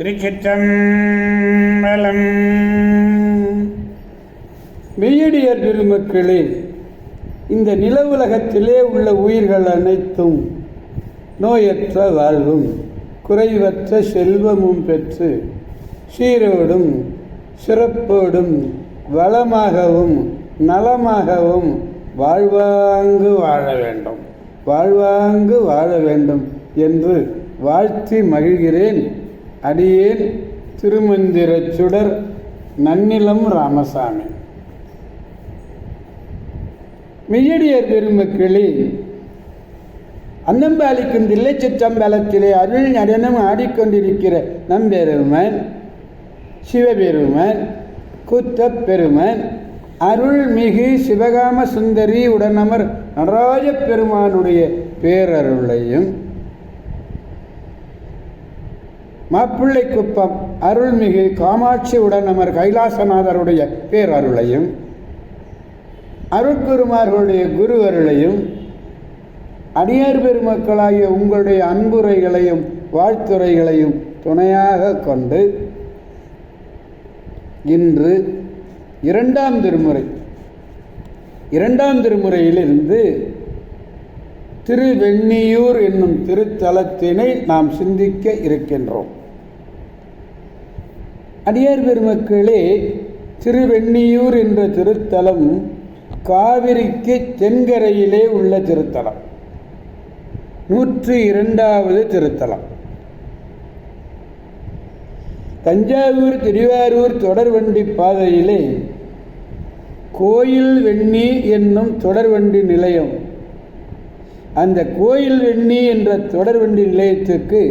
திருச்சிற்றம்பலம். மெய்யடியார் பெருமக்களே, இந்த நில உலகத்திலே உள்ள உயிர்கள் அனைத்தும் நோயற்ற வாழ்வும் குறைவற்ற செல்வமும் பெற்று சீரோடும் சிறப்போடும் வளமாகவும் நலமாகவும் வாழ்வாங்கு வாழ வேண்டும் என்று வாழ்த்தி மகிழ்கிறேன். அடியேன் திருமந்திர சுடர் நன்னிலம் ராமசாமி. மெய்யடியார் பெருமக்களே, அன்னம்பாலிக்கும் தில்லை சிற்றம்பலத்திலே அருள் நடனம் ஆடிக்கொண்டிருக்கிற நம்பெருமன் சிவபெருமன் கூத்தப் பெருமன் அருள்மிகு சிவகாம சுந்தரி உடனமர் நடராஜ பெருமானுடைய பேரருளையும், மாப்பிள்ளை குப்பம் அருள்மிகு காமாட்சி உடனமர் கைலாசநாதருடைய பேரருளையும், அருட்குருமார்களுடைய குரு அருளையும், அடியார் பெருமக்களாகிய உங்களுடைய அன்புரைகளையும் வாழ்த்துரைகளையும் துணையாக கொண்டு இன்று இரண்டாம் திருமுறையிலிருந்து திருவெண்ணியூர் என்னும் திருத்தலத்தினை நாம் சிந்திக்க இருக்கின்றோம். அடியார் பெருமக்களே, திருவெண்ணியூர் என்ற திருத்தலம் காவிரிக்கு தென்கரையிலே உள்ள திருத்தலம், 102வது திருத்தலம். தஞ்சாவூர் திருவாரூர் தொடர்வண்டி பாதையிலே கோயில் வெண்ணி என்னும் தொடர்வண்டி நிலையம், அந்த கோயில் வெண்ணி என்ற தொடர்வண்டி நிலையத்துக்கு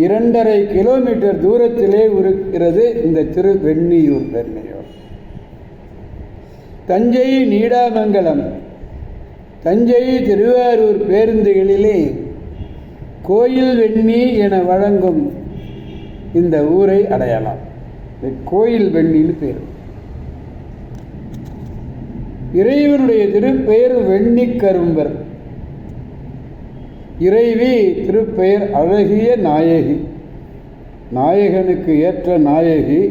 2.5 கிலோமீட்டர் தூரத்திலே இருக்கிறது இந்த திருவெண்ணியூர். தஞ்சை நீடாமங்கலம், தஞ்சை திருவாரூர் பேருந்துகளிலே கோயில் வெண்ணி என வழங்கும் இந்த ஊரை அடையலாம். கோயில் வெண்ணின்னு பேர். இறைவனுடைய திருப்பெயர் வெண்ணிக்கரும்பர். இறைவி திருப்பெயர் அழகிய நாயகி. நாயகனுக்கு ஏற்ற நாயகி,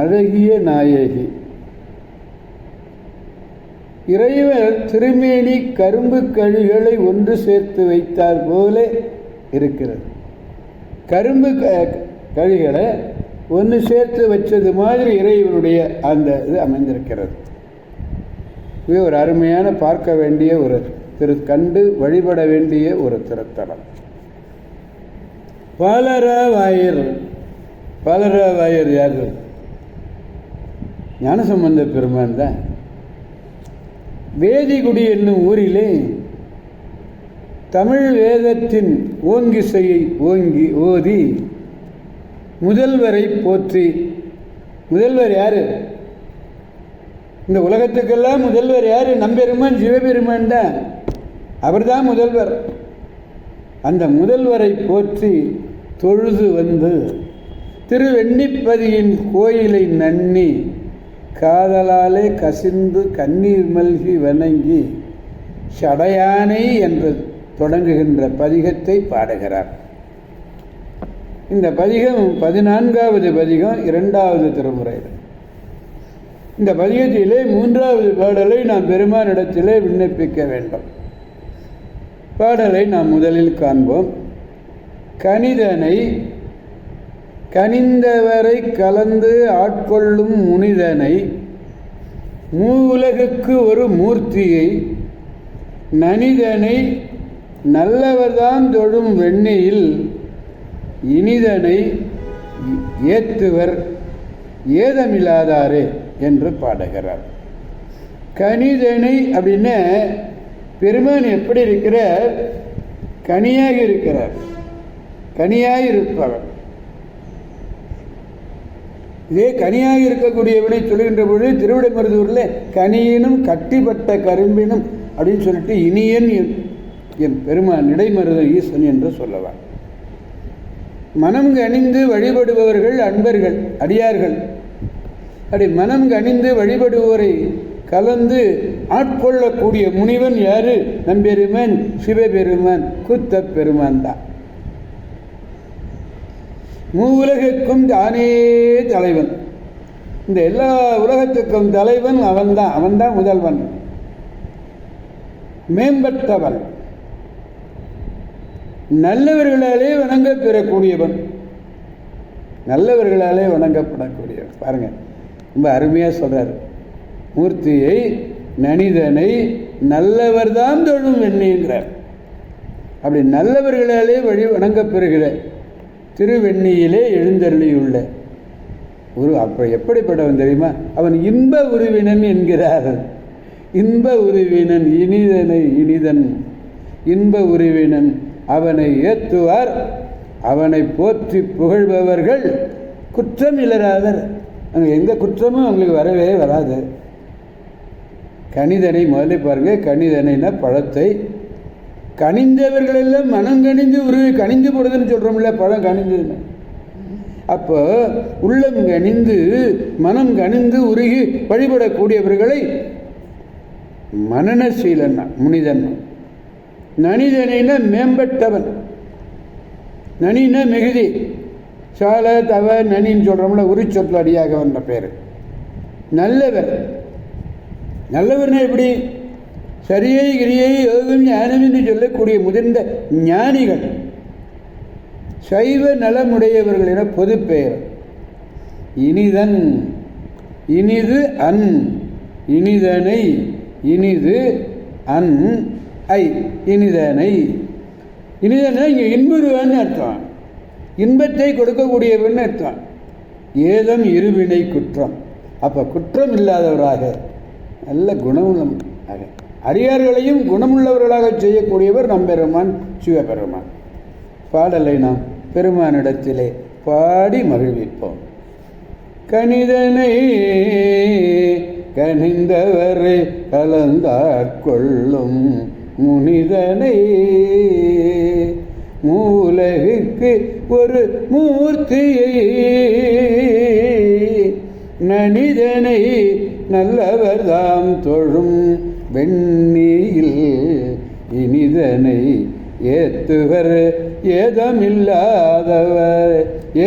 அழகிய நாயகி. இறைவர் திருமேனி கரும்பு கழிகளை ஒன்று சேர்த்து வைத்தார் போல இருக்கிறது. கரும்பு கழிகளை ஒன்று சேர்த்து வச்சது மாதிரி இறைவனுடைய அந்த இது அமைந்திருக்கிறது. இது ஒரு அருமையான பார்க்க வேண்டிய ஒரு கண்டு வழிபட வேண்டிய ஒரு திருத்தலம். பாலராவாயர் யாரு? ஞானசம்பந்த பெருமான் தான். வேதிகுடி என்னும் ஊரிலே தமிழ் வேதத்தின் ஓங்கிசையை ஓதி முதல்வரை போற்றி. முதல்வர் யாரு? இந்த உலகத்துக்கெல்லாம் முதல்வர் யாரு? நம்பெருமான் சிவபெருமான் தான். அவர் தான் முதல்வர். அந்த முதல்வரை போற்றி தொழுது வந்து திருவெண்ணிப்பதியின் கோயிலை நன்னி காதலாலே கசிந்து கண்ணீர் மல்கி வணங்கி சடையானை என்று தொடங்குகின்ற பதிகத்தை பாடுகிறார். இந்த பதிகம் 14வது பதிகம், 2வது திருமுறையில். இந்த பதிகத்திலே 3வது பாடலை நாம் பெருமானிடத்திலே விண்ணப்பிக்க வேண்டும். பாடலை நாம் முதலில் காண்போம். கனிதனை கனிந்தவரை கலந்து ஆட்கொள்ளும் முனிதனை, மூவுலகுக்கு ஒரு மூர்த்தியை, நனிதனை நல்லவர்தான் தொழும் வெண்ணியில், இனிதனை ஏத்துவர் ஏதமில்லாதாரே என்று பாடுகிறார். கனிதனை அப்படின்னா பெருமான் எப்படி இருக்கிறார்? கனியாக இருக்கிறார், கனியாக இருப்பவர். இதே கனியாக இருக்கக்கூடியவனை சொல்கின்ற பொழுது திருவிடைமருதூரில் கனியினும் கட்டிப்பட்ட கரும்பினும் அப்படின்னு சொல்லிட்டு இனியன் என் பெருமான் இடைமருத ஈசன் என்று சொல்லவார். மனம் கனிந்து வழிபடுபவர்கள் அன்பர்கள், அடியார்கள். அப்படி மனம் கனிந்து வழிபடுவோரை கலந்து ஆட்கொள்ளக்கூடிய முனிவன் யாரு? நம்பெருமான் சிவபெருமான் கூத்தப் பெருமான் தான். உலகுக்கும் தானே தலைவன். இந்த எல்லா உலகத்துக்கும் தலைவன் அவன்தான். அவன்தான் முதல்வன், மேம்பட்டவன், நல்லவர்களாலே வணங்க பெறக்கூடியவன், நல்லவர்களாலே வணங்கப்படக்கூடியவன். பாருங்க, ரொம்ப அருமையாக சொல்றார். மூர்த்தியை நனிதனை நல்லவர் தான் தொழும் வெண்ணிங்கிறார். அப்படி நல்லவர்களாலே வழி வணங்கப்பெறுகிற திருவெண்ணியிலே எழுந்தருளியுள்ள ஒரு அப்போ எப்படிப்பட்டவன் தெரியுமா? அவன் இன்ப உருவினன் என்கிறார். இன்ப உருவினன், இனிதனை இனிதன், இன்ப உருவினன். அவனை ஏத்துவார், அவனை போற்றி புகழ்பவர்கள் குற்றம் இலராதர். அங்கே எந்த குற்றமும் அவங்களுக்கு வரவே வராது. கனிதனை முதல்ல பாருங்க. கனிதனைனா பழத்தை, கனிந்தவர்களெல்லாம் மனம் கனிந்து உருவி கனிந்து போடுதுன்னு சொல்கிறோம்ல, பழம் கனிந்ததுன்னு. அப்போ உள்ளம் கனிந்து மனம் கனிந்து உருகி வழிபடக்கூடியவர்களை மனநசீலன் முனிதன். நனிதனைனா மேம்பட்டவன், நனினா மிகுதி, சால தவ நனின்னு சொல்கிறோம்ல, உரிச்சொற்று அடியாக வந்த பேர். நல்லவர், நல்லவர்னா எப்படி? சரியை கிரியை யோகம் ஞானம் என்று சொல்லக்கூடிய முதிர்ந்த ஞானிகள், சைவ நலமுடையவர்கள் என பொது பெயர். இனிதன், இனிது அன், இனிதனை, இனிது அன் ஐ, இனிதனை. இனிதனை இங்கே இன்புருவன்னு அர்த்தம், இன்பத்தை கொடுக்கக்கூடியவன் அர்த்தம். ஏதம் இருவினை குற்றம். அப்போ குற்றம் இல்லாதவராக, நல்ல குணமுள்ளவராக, அடியார்களையும் குணமுள்ளவர்களாக செய்யக்கூடியவர் நம்பெருமான் சிவபெருமான். பாடலை நாம் பெருமானிடத்திலே பாடி மகிழ்விப்போம். கனிதனை கனிந்தவரை கலந்தாட்கொள்ளும் முனிதனை, மூலகுக்கு ஒரு மூர்த்தியை நனிதனை நல்லவர்தாம் தொழும் வெண்ணியில் இனிதனை ஏத்துவர் ஏதமில்லாதவர்.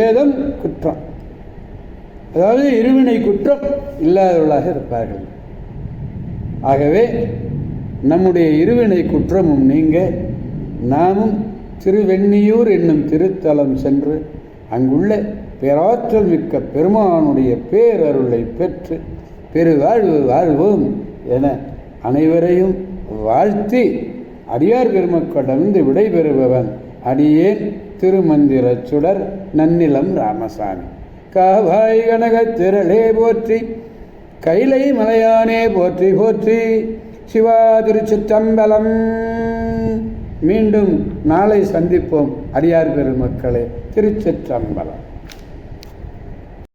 ஏதம் குற்றம், அதாவது இருவினை குற்றம் இல்லாதவர்களாக இருப்பார்கள். ஆகவே நம்முடைய இருவினை குற்றமும் நீங்க நாமும் திருவெண்ணியூர் என்னும் திருத்தலம் சென்று அங்குள்ள பேராற்றல் மிக்க பெருமானுடைய பேரருளை பெற்று பெருவாழ்வு வாழ்வோம் என அனைவரையும் வாழ்த்தி அடியார் பெருமக்களிடமிருந்து விடைபெறுபவன் அடியேன் திருமந்திர சுடர் நன்னிலம் ராமசாமி. காவாய் கனகத் திரளே போற்றி, கைலை மலையானே போற்றி போற்றி. சிவா திருச்சிற்றம்பலம். மீண்டும் நாளை சந்திப்போம் அடியார் பெருமக்களே. திருச்சிற்றம்பலம்.